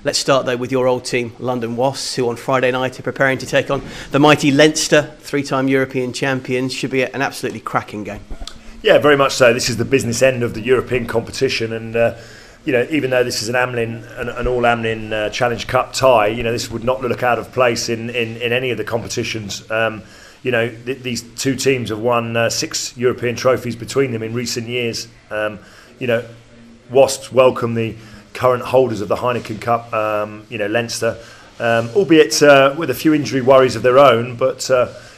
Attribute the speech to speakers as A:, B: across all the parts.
A: Let's start though with your old team, London Wasps, who on Friday night are preparing to take on the mighty Leinster, three-time European champions. Should be an absolutely cracking game.
B: Yeah, very much so. This is the business end of the European competition, and even though this is an all Amlin Challenge Cup tie, this would not look out of place in any of the competitions. These two teams have won 6 European trophies between them in recent years. Wasps welcome the current holders of the Heineken Cup, Leinster, albeit with a few injury worries of their own. But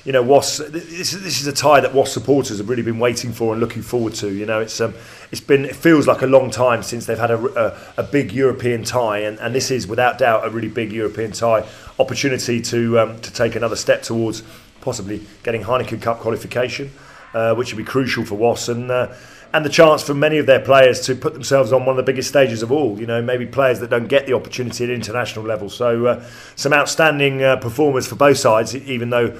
B: Wasps. This is a tie that Wasps supporters have really been waiting for and looking forward to. It feels like a long time since they've had a big European tie, and this is without doubt a really big European tie opportunity to take another step towards possibly getting Heineken Cup qualification, which would be crucial for Wasps, and the chance for many of their players to put themselves on one of the biggest stages of all. Maybe players that don't get the opportunity at international level. So some outstanding performers for both sides, even though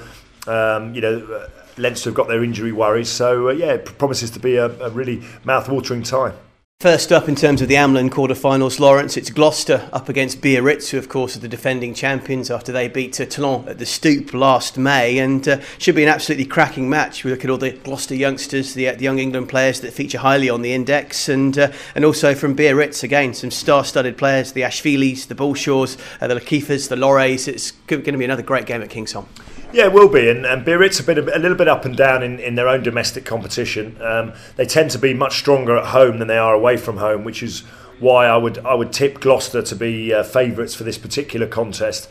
B: Leinster have got their injury worries. So it promises to be a really mouth-watering tie.
A: First up in terms of the Amlin quarter-finals, Lawrence, it's Gloucester up against Biarritz, who of course are the defending champions after they beat Toulon at the Stoop last May, and should be an absolutely cracking match. We look at all the Gloucester youngsters, the young England players that feature highly on the index, and also from Biarritz, again, some star-studded players, the Ashvilis, the Bullshaws, the Lakifas, the Lorrays. It's going to be another great game at Kingsholm.
B: Yeah, it will be, and Biarritz have been a little bit up and down in their own domestic competition. They tend to be much stronger at home than they are away from home, which is why I would tip Gloucester to be favourites for this particular contest.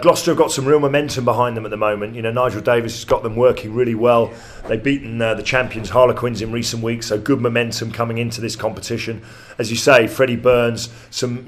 B: Gloucester have got some real momentum behind them at the moment. Nigel Davis has got them working really well. They've beaten the champions Harlequins in recent weeks, so good momentum coming into this competition. As you say, Freddie Burns, some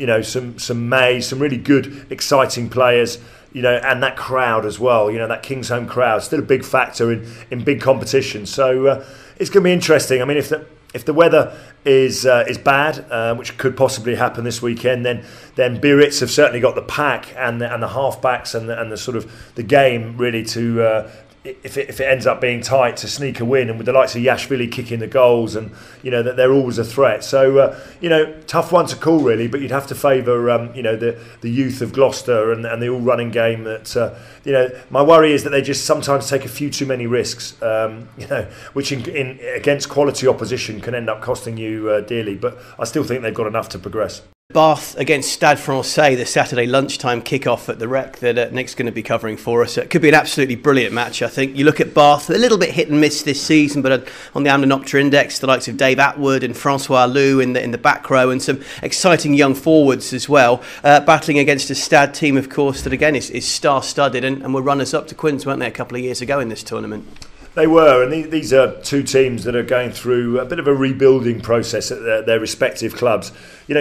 B: May, some really good, exciting players. And that crowd as well. That Kingsholm crowd, still a big factor in big competitions. So it's going to be interesting. I mean, if the weather is bad, which could possibly happen this weekend, then Biarritz have certainly got the pack and the half-backs and the sort of the game really to. If it ends up being tight, to sneak a win, and with the likes of Yashvili kicking the goals, and that they're always a threat. So tough one to call really, but you'd have to favour the youth of Gloucester and the all running game. That my worry is that they just sometimes take a few too many risks, which in against quality opposition can end up costing you dearly. But I still think they've got enough to progress.
A: Bath against Stade Francais, the Saturday lunchtime kick-off at the Rec that Nick's going to be covering for us. It could be an absolutely brilliant match, I think. You look at Bath, a little bit hit and miss this season, but on the Amlin Opta Index, the likes of Dave Atwood and Francois Lou in the back row, and some exciting young forwards as well, battling against a Stade team, of course, that again is star-studded and were runners-up to Quins, weren't they, a couple of years ago in this tournament?
B: They were, and these are two teams that are going through a bit of a rebuilding process at their respective clubs.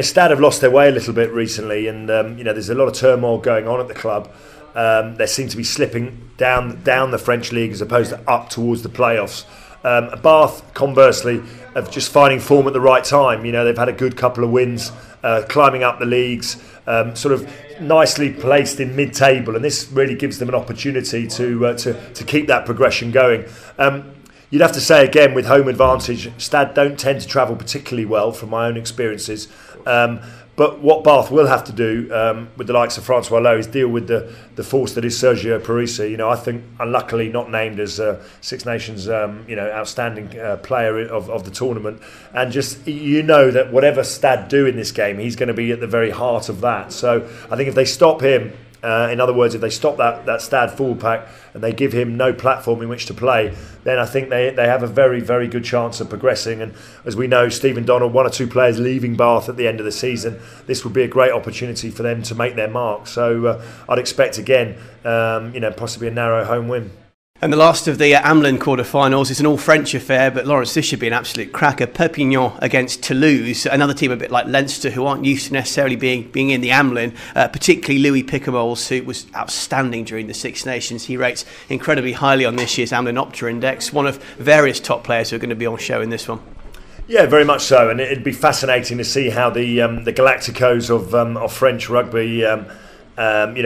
B: Stade have lost their way a little bit recently, and there's a lot of turmoil going on at the club. They seem to be slipping down the French league as opposed to up towards the playoffs. Bath, conversely, of just finding form at the right time. They've had a good couple of wins, climbing up the leagues, sort of nicely placed in mid-table, and this really gives them an opportunity to keep that progression going. You'd have to say again, with home advantage, Stade don't tend to travel particularly well from my own experiences. But what Bath will have to do with the likes of Francois Lowe is deal with the force that is Sergio Parisi. I think unluckily not named as Six Nations outstanding player of the tournament, and just that whatever Stade do in this game, he's going to be at the very heart of that. So I think if they stop him, in other words, if they stop that Stade forward pack and they give him no platform in which to play, then I think they have a very, very good chance of progressing. And as we know, Stephen Donald, one or two players leaving Bath at the end of the season, this would be a great opportunity for them to make their mark. So I'd expect again, possibly a narrow home win.
A: And the last of the Amlin quarter-finals is an all-French affair, but Lawrence, this should be an absolute cracker. Perpignan against Toulouse, another team a bit like Leinster, who aren't used to necessarily being in the Amlin, particularly Louis Picamoles, who was outstanding during the Six Nations. He rates incredibly highly on this year's Amlin Opta Index, one of various top players who are going to be on show in this one.
B: Yeah, very much so, and it'd be fascinating to see how the Galacticos of French rugby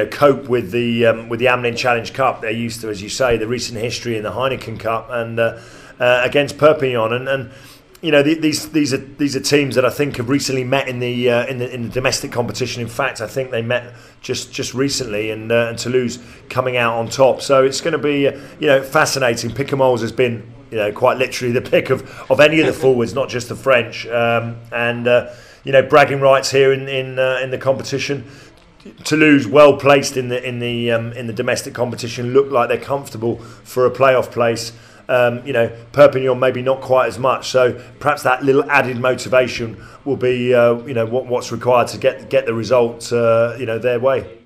B: cope with the Amlin Challenge Cup. They're used to, as you say, the recent history in the Heineken Cup and against Perpignan. And these are teams that I think have recently met in the domestic competition. In fact, I think they met just recently, and Toulouse coming out on top. So it's going to be fascinating. Picamoles has been quite literally the pick of any of the forwards, not just the French, bragging rights here in the competition. Toulouse well placed in the domestic competition, look like they're comfortable for a playoff place. Perpignan maybe not quite as much, so perhaps that little added motivation will be what's required to get the result their way.